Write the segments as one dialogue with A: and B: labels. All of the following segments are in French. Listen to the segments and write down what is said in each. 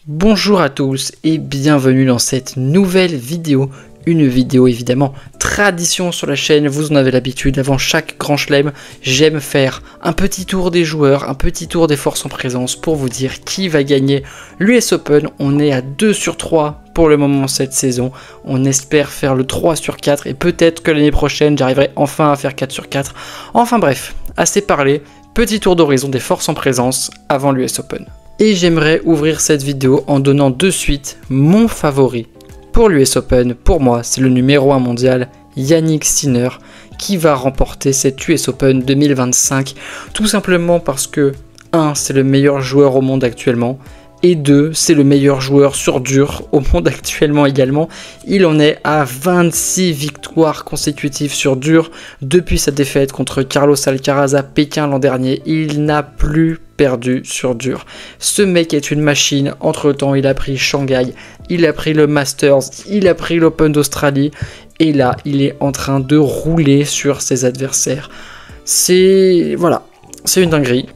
A: Bonjour à tous et bienvenue dans cette nouvelle vidéo. Une vidéo évidemment tradition sur la chaîne, vous en avez l'habitude, avant chaque grand chelem, j'aime faire un petit tour des joueurs, un petit tour des forces en présence pour vous dire qui va gagner l'US Open. On est à 2 sur 3 pour le moment cette saison, on espère faire le 3 sur 4 et peut-être que l'année prochaine j'arriverai enfin à faire 4 sur 4. Enfin bref, assez parlé, petit tour d'horizon des forces en présence avant l'US Open. Et j'aimerais ouvrir cette vidéo en donnant de suite mon favori pour l'US Open. Pour moi, c'est le numéro 1 mondial, Jannik Sinner, qui va remporter cette US Open 2025. Tout simplement parce que 1, c'est le meilleur joueur au monde actuellement. Et 2, c'est le meilleur joueur sur dur au monde actuellement également. Il en est à 26 victoires consécutives sur dur depuis sa défaite contre Carlos Alcaraz à Pékin l'an dernier. Il n'a plus perdu sur dur. Ce mec est une machine. Entre temps, il a pris Shanghai, il a pris le Masters, il a pris l'Open d'Australie. Et là, il est en train de rouler sur ses adversaires. Voilà. C'est une dinguerie,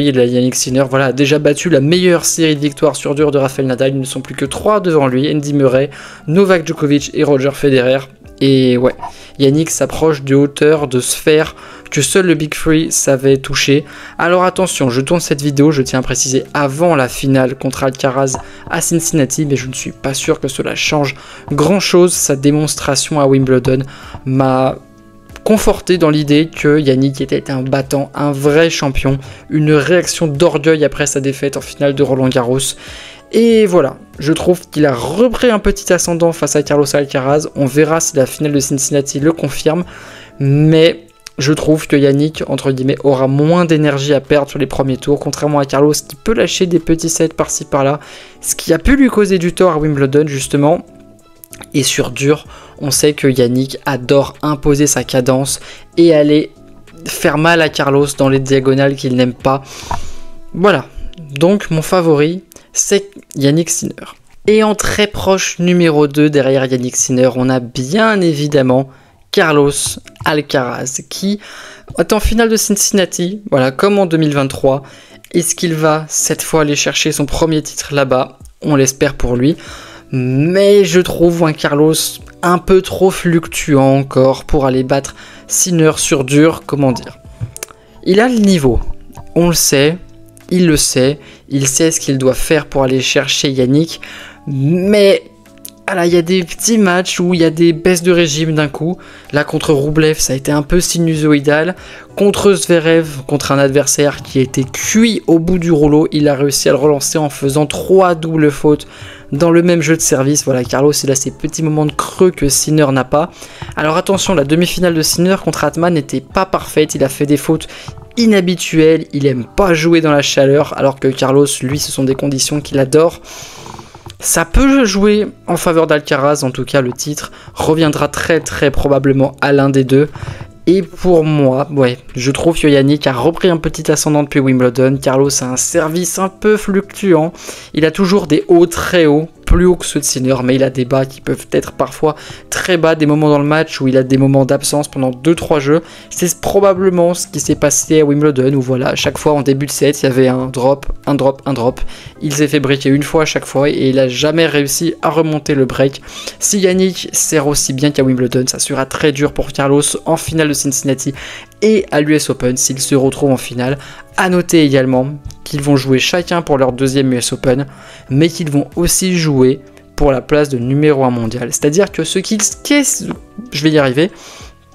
A: il a Jannik Sinner, voilà, a déjà battu la meilleure série de victoires sur dur de Rafael Nadal, ils ne sont plus que 3 devant lui, Andy Murray, Novak Djokovic et Roger Federer, et ouais, Jannik s'approche de hauteur, de sphères que seul le Big Three savait toucher. Alors attention, je tourne cette vidéo, je tiens à préciser, avant la finale contre Alcaraz à Cincinnati, mais je ne suis pas sûr que cela change grand chose, sa démonstration à Wimbledon m'a conforté dans l'idée que Jannik était un battant, un vrai champion, une réaction d'orgueil après sa défaite en finale de Roland Garros. Et voilà, je trouve qu'il a repris un petit ascendant face à Carlos Alcaraz. On verra si la finale de Cincinnati le confirme, mais je trouve que Jannik, entre guillemets, aura moins d'énergie à perdre sur les premiers tours, contrairement à Carlos qui peut lâcher des petits sets par-ci par-là, ce qui a pu lui causer du tort à Wimbledon justement. Et sur dur, on sait que Jannik adore imposer sa cadence et aller faire mal à Carlos dans les diagonales qu'il n'aime pas. Voilà, donc mon favori, c'est Jannik Sinner. Et en très proche numéro 2 derrière Jannik Sinner, on a bien évidemment Carlos Alcaraz qui est en finale de Cincinnati, voilà, comme en 2023. Est-ce qu'il va cette fois aller chercher son premier titre là-bas? On l'espère pour lui. Mais je trouve un Carlos un peu trop fluctuant encore pour aller battre Sinner sur dur, comment dire. Il a le niveau, on le sait, il sait ce qu'il doit faire pour aller chercher Jannik, mais voilà, il y a des petits matchs où il y a des baisses de régime d'un coup. Là contre Rublev ça a été un peu sinusoïdal, contre Zverev, contre un adversaire qui était cuit au bout du rouleau, il a réussi à le relancer en faisant 3 doubles fautes dans le même jeu de service. Voilà, Carlos il a ces petits moments de creux que Sinner n'a pas. Alors attention, la demi-finale de Sinner contre Hatman n'était pas parfaite, il a fait des fautes inhabituelles, il aime pas jouer dans la chaleur, alors que Carlos, lui, ce sont des conditions qu'il adore. Ça peut jouer en faveur d'Alcaraz, en tout cas le titre reviendra très probablement à l'un des deux. Et pour moi, ouais, je trouve que Jannik a repris un petit ascendant depuis Wimbledon. Carlos a un service un peu fluctuant. Il a toujours des hauts très hauts, plus hauts que ceux de Sinner, mais il a des bas qui peuvent être parfois très bas, des moments dans le match où il a des moments d'absence pendant 2-3 jeux. C'est probablement ce qui s'est passé à Wimbledon, où voilà, à chaque fois en début de set, il y avait un drop, un drop, un drop. Il s'est fait breaker une fois à chaque fois et il n'a jamais réussi à remonter le break. Si Jannik sert aussi bien qu'à Wimbledon, ça sera très dur pour Carlos en finale de Cincinnati et à l'US Open s'ils se retrouvent en finale. A noter également qu'ils vont jouer chacun pour leur deuxième US Open, mais qu'ils vont aussi jouer pour la place de numéro 1 mondial. C'est-à-dire que je vais y arriver,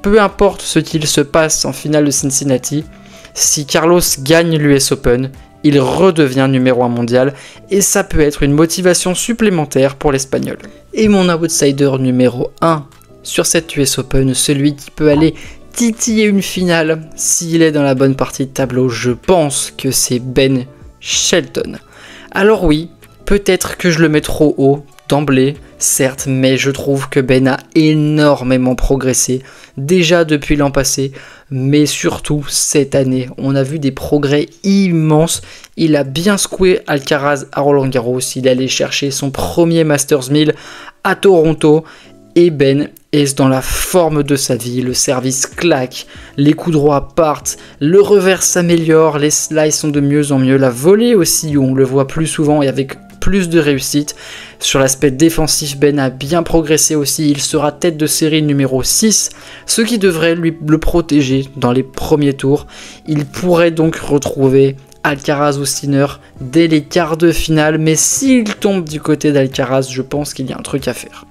A: peu importe ce qu'il se passe en finale de Cincinnati, si Carlos gagne l'US Open, il redevient numéro 1 mondial, et ça peut être une motivation supplémentaire pour l'Espagnol. Et mon outsider numéro 1 sur cette US Open, celui qui peut aller titiller une finale s'il est dans la bonne partie de tableau, je pense que c'est Ben Shelton. Alors oui, peut-être que je le mets trop haut d'emblée, certes, mais je trouve que Ben a énormément progressé, déjà depuis l'an passé, mais surtout cette année. On a vu des progrès immenses, il a bien secoué Alcaraz à Roland Garros, il est allé chercher son premier Masters 1000 à Toronto, et Ben est dans la forme de sa vie, le service claque, les coups droits partent, le revers s'améliore, les slices sont de mieux en mieux, la volée aussi, où on le voit plus souvent et avec plus de réussite. Sur l'aspect défensif, Ben a bien progressé aussi, il sera tête de série numéro 6, ce qui devrait le protéger dans les premiers tours. Il pourrait donc retrouver Alcaraz ou Sinner dès les quarts de finale, mais s'il tombe du côté d'Alcaraz, je pense qu'il y a un truc à faire.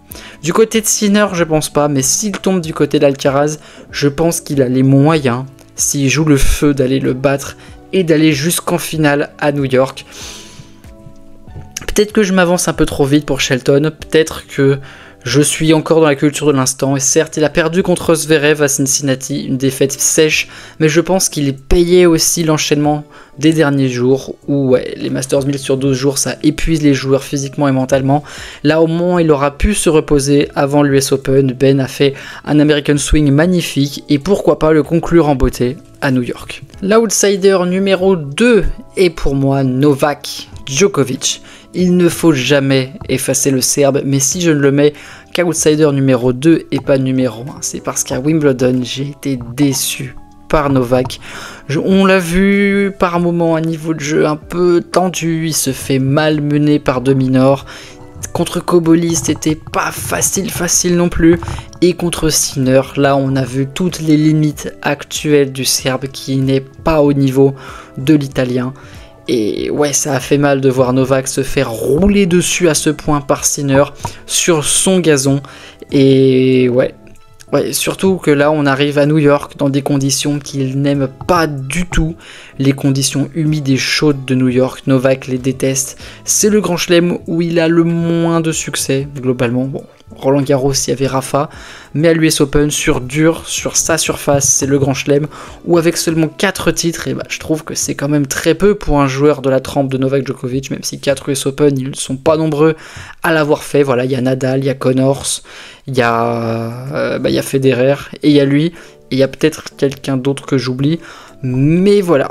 A: Du côté de Sinner, je pense pas, mais s'il tombe du côté d'Alcaraz, je pense qu'il a les moyens, s'il joue le feu, d'aller le battre et d'aller jusqu'en finale à New York. Peut-être que je m'avance un peu trop vite pour Shelton, peut-être que je suis encore dans la culture de l'instant, et certes il a perdu contre Zverev à Cincinnati, une défaite sèche, mais je pense qu'il est payé aussi l'enchaînement des derniers jours, où ouais, les Masters 1000 sur 12 jours ça épuise les joueurs physiquement et mentalement. Là au moins il aura pu se reposer avant l'US Open. Ben a fait un American Swing magnifique, et pourquoi pas le conclure en beauté à New York. L'outsider numéro 2 est pour moi Novak Djokovic. Il ne faut jamais effacer le Serbe, mais si je ne le mets qu'outsider numéro 2 et pas numéro 1, c'est parce qu'à Wimbledon, j'ai été déçu par Novak. On l'a vu par moments à niveau de jeu un peu tendu, il se fait malmener par Dominor. Contre Cobolli, c'était pas facile non plus. Et contre Sinner, là on a vu toutes les limites actuelles du Serbe qui n'est pas au niveau de l'Italien. Et ouais, ça a fait mal de voir Novak se faire rouler dessus à ce point par Sinner sur son gazon. Et ouais, surtout que là on arrive à New York dans des conditions qu'il n'aime pas du tout. Les conditions humides et chaudes de New York, Novak les déteste. C'est le grand chelem où il a le moins de succès globalement. Bon, Roland Garros, il y avait Rafa, mais à l'US Open, sur dur, sur sa surface, c'est le grand chelem, où avec seulement 4 titres, et je trouve que c'est quand même très peu pour un joueur de la trempe de Novak Djokovic, même si 4 US Open, ils ne sont pas nombreux à l'avoir fait. Voilà, il y a Nadal, il y a Connors, il y a Federer, et il y a lui, et il y a peut-être quelqu'un d'autre que j'oublie, mais voilà.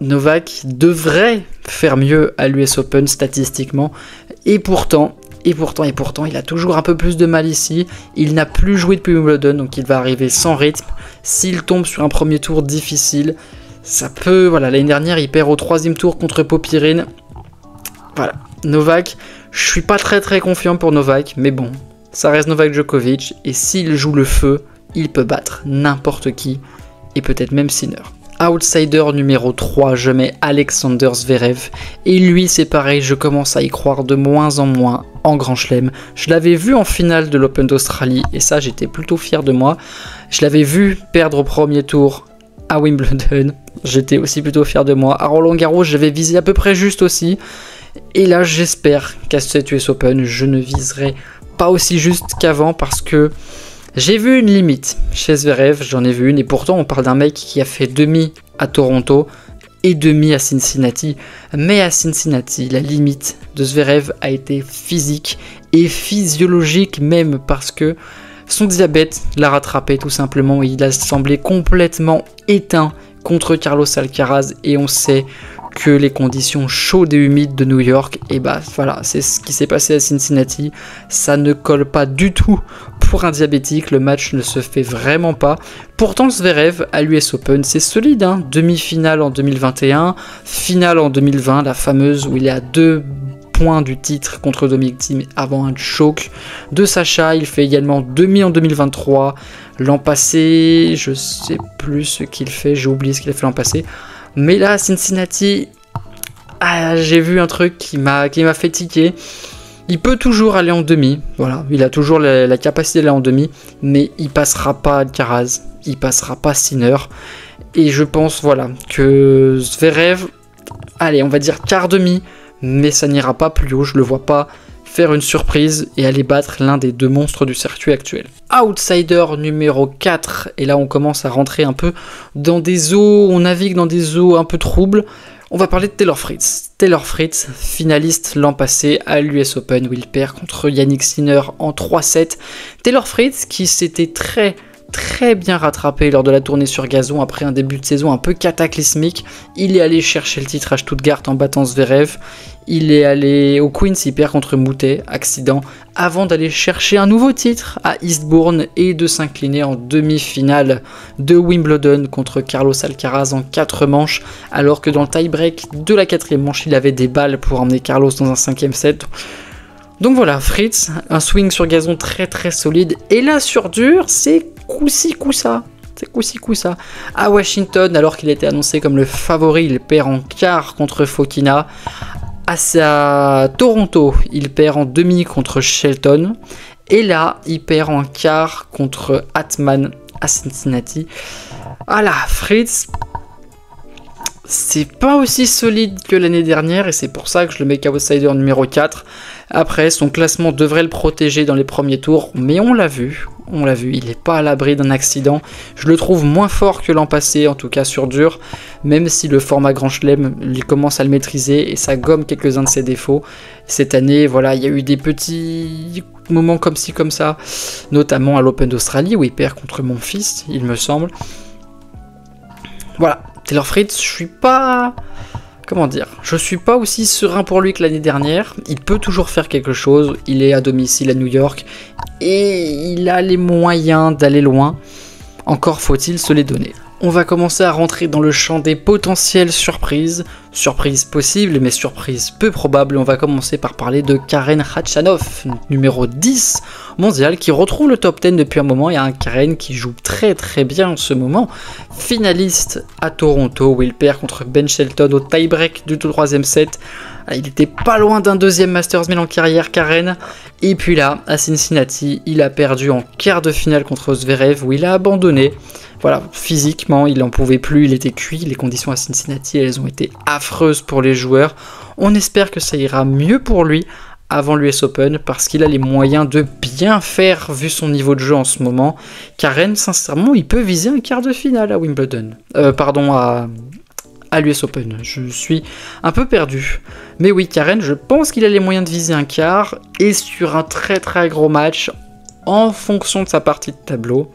A: Novak devrait faire mieux à l'US Open statistiquement, et pourtant, il a toujours un peu plus de mal ici. Il n'a plus joué depuis Wimbledon, donc il va arriver sans rythme. S'il tombe sur un premier tour difficile, ça peut... Voilà, l'année dernière, il perd au 3e tour contre Popyrin. Voilà, Novak, je suis pas très confiant pour Novak, mais bon, ça reste Novak Djokovic, et s'il joue le feu, il peut battre n'importe qui, et peut-être même Sinner. Outsider numéro 3, je mets Alexander Zverev, et lui c'est pareil, je commence à y croire de moins en moins en Grand Chelem. Je l'avais vu en finale de l'Open d'Australie, et ça j'étais plutôt fier de moi. Je l'avais vu perdre au premier tour à Wimbledon, j'étais aussi plutôt fier de moi. À Roland Garros, j'avais visé à peu près juste aussi, et là j'espère qu'à cette US Open, je ne viserai pas aussi juste qu'avant, parce que j'ai vu une limite chez Zverev, j'en ai vu une, et pourtant on parle d'un mec qui a fait demi à Toronto et demi à Cincinnati. Mais à Cincinnati, la limite de Zverev a été physique et physiologique même, parce que son diabète l'a rattrapé tout simplement, et il a semblé complètement éteint contre Carlos Alcaraz, et on sait que les conditions chaudes et humides de New York, et voilà, c'est ce qui s'est passé à Cincinnati, ça ne colle pas du tout pour un diabétique, le match ne se fait vraiment pas. Pourtant Zverev à l'US Open, c'est solide, hein, demi-finale en 2021, finale en 2020, la fameuse où il est à 2 points du titre contre Dominic Thiem avant un choke de Sacha. Il fait également demi en 2023, l'an passé, je sais plus ce qu'il fait, j'ai oublié ce qu'il a fait l'an passé. Mais là, à Cincinnati, j'ai vu un truc qui m'a fait tiquer. Il peut toujours aller en demi, voilà, il a toujours la capacité d'aller en demi, mais il passera pas Alcaraz, il passera pas Sinner. Et je pense, voilà, que Zverev, allez, on va dire quart demi, mais ça n'ira pas plus haut, je le vois pas faire une surprise et aller battre l'un des 2 monstres du circuit actuel. Outsider numéro 4, et là on commence à rentrer un peu dans des eaux, on navigue dans des eaux un peu troubles. On va parler de Taylor Fritz. Taylor Fritz, finaliste l'an passé à l'US Open où il perd contre Yannick Sinner en 3-7. Taylor Fritz qui s'était très très bien rattrapé lors de la tournée sur gazon après un début de saison un peu cataclysmique. Il est allé chercher le titre à Stuttgart en battant Zverev. Il est allé au Queens, il perd contre Moutet, accident, avant d'aller chercher un nouveau titre à Eastbourne et de s'incliner en demi-finale de Wimbledon contre Carlos Alcaraz en 4 manches, alors que dans le tie-break de la 4e manche, il avait des balles pour emmener Carlos dans un 5e set. Donc voilà, Fritz, un swing sur gazon très très solide, et là sur dur, c'est coup-ci coup-ça. C'est coup-ci coup-ça. À Washington, alors qu'il était annoncé comme le favori, il perd en quart contre Fokina. À Toronto, il perd en demi contre Shelton. Et là, il perd en quart contre Atman à Cincinnati. Voilà, Fritz, c'est pas aussi solide que l'année dernière et c'est pour ça que je le mets qu'outsider numéro 4. Après, son classement devrait le protéger dans les premiers tours, mais on l'a vu, il n'est pas à l'abri d'un accident. Je le trouve moins fort que l'an passé, en tout cas sur dur, même si le format Grand Chelem, il commence à le maîtriser et ça gomme quelques-uns de ses défauts. Cette année, voilà, il y a eu des petits moments comme ci, comme ça, notamment à l'Open d'Australie où il perd contre Monfils, il me semble. Voilà, Taylor Fritz, je suis pas aussi serein pour lui que l'année dernière. Il peut toujours faire quelque chose, il est à domicile à New York et il a les moyens d'aller loin. Encore faut-il se les donner. On va commencer à rentrer dans le champ des potentielles surprises. Surprises possibles, mais surprises peu probables. On va commencer par parler de Karen Khachanov, numéro 10 mondial, qui retrouve le top 10 depuis un moment. Il y a un Karen qui joue très très bien en ce moment. Finaliste à Toronto, où il perd contre Ben Shelton au tie-break du 3e set. Il était pas loin d'un 2e Masters 1000 en carrière, Karen. Et puis là, à Cincinnati, il a perdu en quart de finale contre Zverev, où il a abandonné. Voilà, physiquement, il n'en pouvait plus, il était cuit. Les conditions à Cincinnati, elles ont été affreuses pour les joueurs. On espère que ça ira mieux pour lui avant l'US Open, parce qu'il a les moyens de bien faire, vu son niveau de jeu en ce moment. Karen, sincèrement, il peut viser un quart de finale à Wimbledon. À l'US Open. Je suis un peu perdu. Mais oui, Karen, je pense qu'il a les moyens de viser un quart, et sur un très très gros match, en fonction de sa partie de tableau.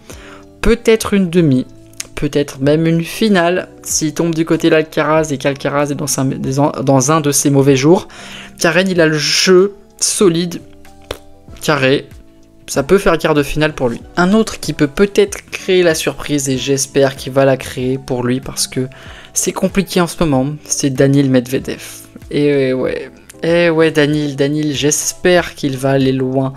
A: Peut-être une demi, peut-être même une finale, s'il tombe du côté d'Alcaraz et qu'Alcaraz est dans un de ses mauvais jours. Karen, il a le jeu solide, carré, ça peut faire quart de finale pour lui. Un autre qui peut peut-être créer la surprise, et j'espère qu'il va la créer pour lui, parce que c'est compliqué en ce moment, c'est Daniil Medvedev. Et ouais, Daniil, j'espère qu'il va aller loin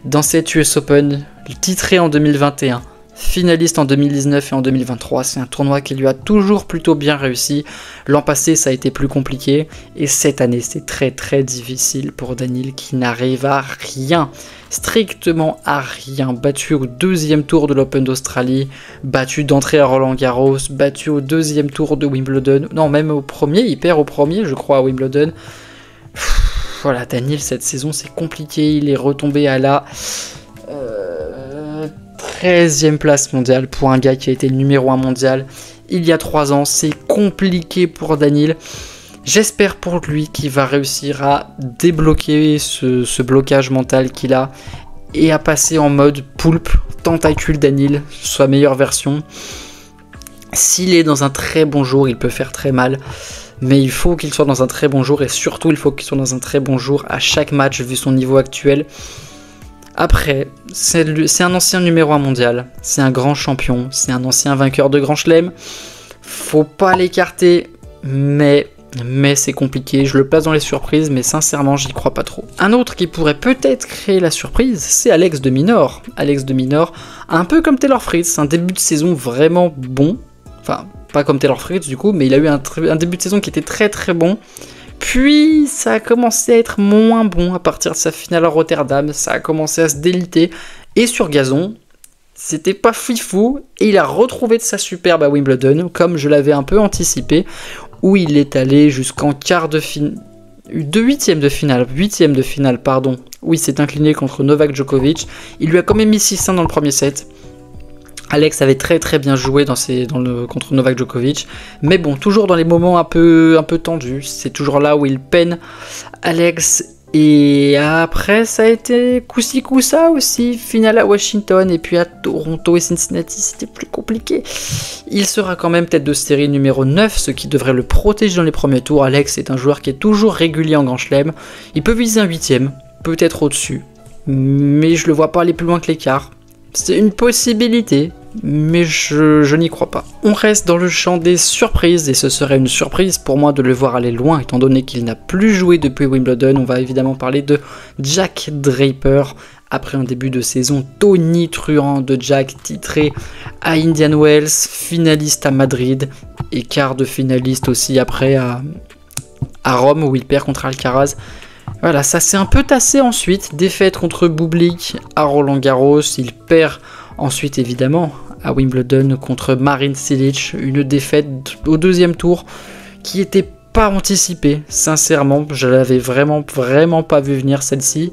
A: dans cette US Open, titré en 2021. Finaliste en 2019 et en 2023, c'est un tournoi qui lui a toujours plutôt bien réussi. L'an passé, ça a été plus compliqué, et cette année, c'est très très difficile pour Daniil qui n'arrive à rien, strictement à rien. Battu au 2e tour de l'Open d'Australie, battu d'entrée à Roland-Garros, battu au 2e tour de Wimbledon, non, même au premier, il perd au premier, je crois, à Wimbledon. Voilà, Daniil, cette saison, c'est compliqué, il est retombé à la 13e place mondiale pour un gars qui a été numéro 1 mondial il y a 3 ans. C'est compliqué pour Daniil. J'espère pour lui qu'il va réussir à débloquer ce blocage mental qu'il a et à passer en mode poulpe, tentacule Daniil, sa meilleure version. S'il est dans un très bon jour, il peut faire très mal. Mais il faut qu'il soit dans un très bon jour, et surtout il faut qu'il soit dans un très bon jour à chaque match vu son niveau actuel. Après, c'est un ancien numéro 1 mondial, c'est un grand champion, c'est un ancien vainqueur de Grand Chelem. Faut pas l'écarter, mais c'est compliqué. Je le place dans les surprises, mais sincèrement, j'y crois pas trop. Un autre qui pourrait peut-être créer la surprise, c'est Alex de Minaur. Alex de Minaur, un peu comme Taylor Fritz, un début de saison vraiment bon. Enfin, pas comme Taylor Fritz du coup, mais il a eu un début de saison qui était très très bon. Puis ça a commencé à être moins bon à partir de sa finale à Rotterdam, ça a commencé à se déliter, et sur gazon, c'était pas fifou, et il a retrouvé de sa superbe à Wimbledon, comme je l'avais un peu anticipé, où il est allé jusqu'en quart de finale, huitième de finale, où il s'est incliné contre Novak Djokovic. Il lui a quand même mis 6-1 dans le premier set. Alex avait très très bien joué contre Novak Djokovic, mais bon, toujours dans les moments un peu tendus, c'est toujours là où il peine. Alex, Et après, ça a été coup-ci coup-ça aussi, finale à Washington, et puis à Toronto et Cincinnati, c'était plus compliqué. Il sera quand même tête de série numéro 9, ce qui devrait le protéger dans les premiers tours. Alex est un joueur qui est toujours régulier en Grand Chelem. Il peut viser un 8ème, peut-être au-dessus, mais je le vois pas aller plus loin que l'écart. C'est une possibilité, mais je n'y crois pas. On reste dans le champ des surprises, et ce serait une surprise pour moi de le voir aller loin, étant donné qu'il n'a plus joué depuis Wimbledon. On va évidemment parler de Jack Draper, après un début de saison tonitruant de Jack, titré à Indian Wells, finaliste à Madrid, et quart de finaliste aussi après à Rome, où il perd contre Alcaraz. Voilà, ça s'est un peu tassé ensuite, défaite contre Bublik à Roland Garros, il perd ensuite évidemment à Wimbledon contre Marin Cilic, une défaite au deuxième tour qui n'était pas anticipée, sincèrement, je l'avais vraiment pas vu venir celle-ci,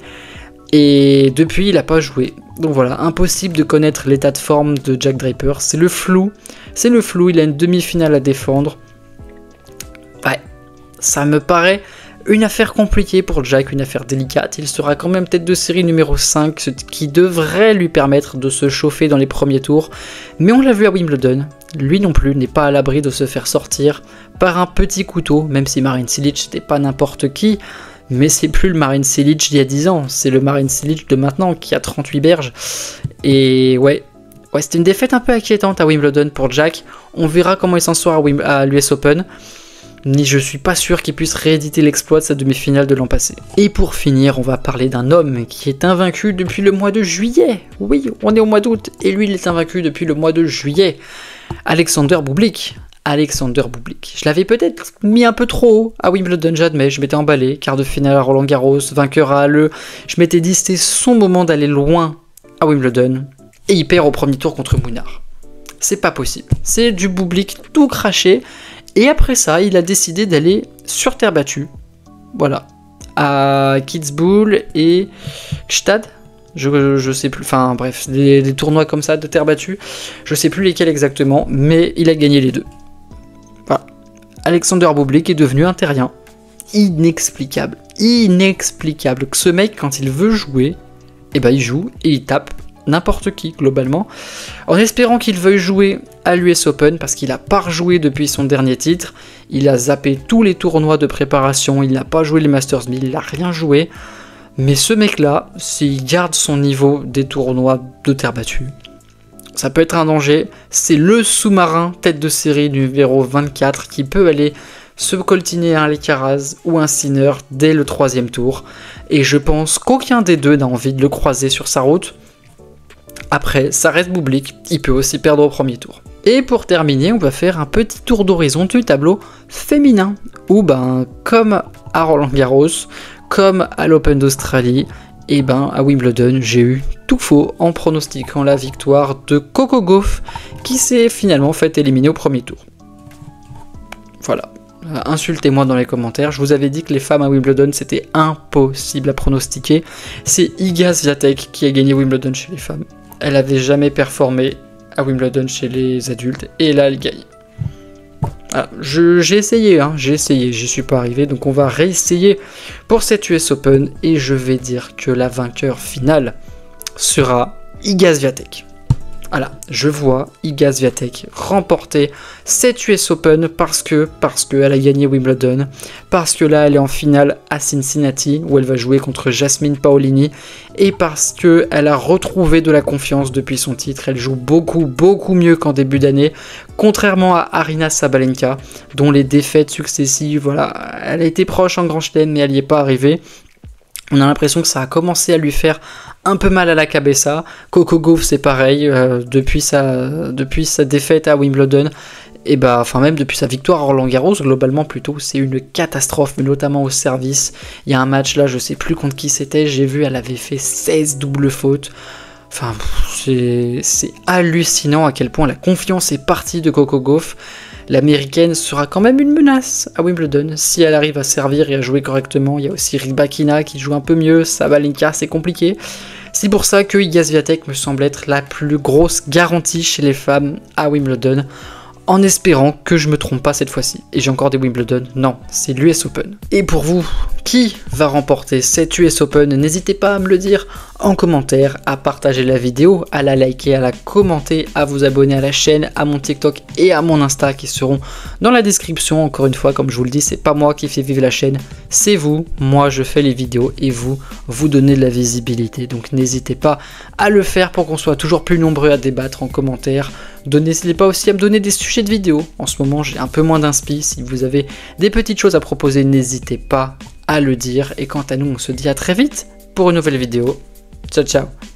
A: et depuis il n'a pas joué. Donc voilà, impossible de connaître l'état de forme de Jack Draper, c'est le flou, il a une demi-finale à défendre. Ouais, ça me paraît une affaire compliquée pour Jack, une affaire délicate. Il sera quand même tête de série numéro 5, ce qui devrait lui permettre de se chauffer dans les premiers tours. Mais on l'a vu à Wimbledon, lui non plus n'est pas à l'abri de se faire sortir par un petit couteau, même si Marin Cilic n'était pas n'importe qui, mais c'est plus le Marin Cilic d'il y a 10 ans, c'est le Marin Cilic de maintenant qui a 38 berges. Et ouais, c'était une défaite un peu inquiétante à Wimbledon pour Jack. On verra comment il s'en sort à l'US Open. Ni je suis pas sûr qu'il puisse rééditer l'exploit de sa demi-finale de l'an passé. Et pour finir, on va parler d'un homme qui est invaincu depuis le mois de juillet. Oui, on est au mois d'août, et lui il est invaincu depuis le mois de juillet. Alexander Bublik. Je l'avais peut-être mis un peu trop haut à Wimbledon, j'admets, je m'étais emballé, quart de finale à Roland Garros, vainqueur à Halle, je m'étais dit c'était son moment d'aller loin à Wimbledon, et il perd au premier tour contre Mounard. C'est pas possible, c'est du Bublik tout craché. Et après ça, il a décidé d'aller sur terre battue, voilà, à Kitzbühel et Gstaad, je sais plus, enfin bref, des tournois comme ça de terre battue, je sais plus lesquels exactement, mais il a gagné les deux. Voilà. Alexander Bublik est devenu un terrien, inexplicable, que ce mec quand il veut jouer, eh ben il joue et il tape n'importe qui globalement, en espérant qu'il veuille jouer à l'US Open parce qu'il n'a pas rejoué depuis son dernier titre, il a zappé tous les tournois de préparation, il n'a pas joué les Masters 1000, il n'a rien joué, mais ce mec là, s'il garde son niveau des tournois de terre battue, ça peut être un danger, c'est le sous-marin tête de série numéro 24 qui peut aller se coltiner un Alcaraz ou un Sinner dès le 3e tour, et je pense qu'aucun des deux n'a envie de le croiser sur sa route. Après, ça reste Bublik, il peut aussi perdre au premier tour. Et pour terminer, on va faire un petit tour d'horizon du tableau féminin, où comme à Roland Garros, comme à l'Open d'Australie, et à Wimbledon, j'ai eu tout faux en pronostiquant la victoire de Coco Gauff, qui s'est finalement fait éliminer au premier tour. Voilà. Insultez-moi dans les commentaires, je vous avais dit que les femmes à Wimbledon c'était impossible à pronostiquer. C'est Iga Swiatek qui a gagné Wimbledon chez les femmes. Elle avait jamais performé à Wimbledon chez les adultes et là elle gagne. Voilà, j'ai essayé, j'y suis pas arrivé, donc on va réessayer pour cette US Open et je vais dire que la vainqueur finale sera Iga Swiatek. Voilà, je vois Iga Swiatek remporter cette US Open parce qu'elle a gagné Wimbledon, parce que là elle est en finale à Cincinnati où elle va jouer contre Jasmine Paolini et parce qu'elle a retrouvé de la confiance depuis son titre. Elle joue beaucoup mieux qu'en début d'année, contrairement à Aryna Sabalenka dont les défaites successives, voilà, elle a été proche en Grand Chelem mais elle n'y est pas arrivée. On a l'impression que ça a commencé à lui faire un peu mal à la cabeza. Coco Gauff c'est pareil, depuis sa défaite à Wimbledon, et même depuis sa victoire à Roland Garros, globalement plutôt, c'est une catastrophe, mais notamment au service. Il y a un match là, je sais plus contre qui c'était, j'ai vu, elle avait fait 16 doubles fautes. Enfin, c'est hallucinant à quel point la confiance est partie de Coco Gauff. L'américaine sera quand même une menace à Wimbledon, si elle arrive à servir et à jouer correctement. Il y a aussi Rybakina qui joue un peu mieux, Sabalenka c'est compliqué. C'est pour ça que Iga Swiatek me semble être la plus grosse garantie chez les femmes à Wimbledon. en espérant que je me trompe pas cette fois-ci. Et j'ai encore des Wimbledon, non, c'est l'US Open. Et pour vous, qui va remporter cette US Open? N'hésitez pas à me le dire en commentaire, à partager la vidéo, à la liker, à la commenter, à vous abonner à la chaîne, à mon TikTok et à mon Insta qui seront dans la description. Encore une fois, comme je vous le dis, c'est pas moi qui fais vivre la chaîne, c'est vous. Moi, je fais les vidéos et vous donnez de la visibilité. Donc n'hésitez pas à le faire pour qu'on soit toujours plus nombreux à débattre en commentaire. N'hésitez pas aussi à me donner des sujets de vidéos. En ce moment, j'ai un peu moins d'inspi. Si vous avez des petites choses à proposer, n'hésitez pas à le dire. Et quant à nous, on se dit à très vite pour une nouvelle vidéo. Ciao, ciao.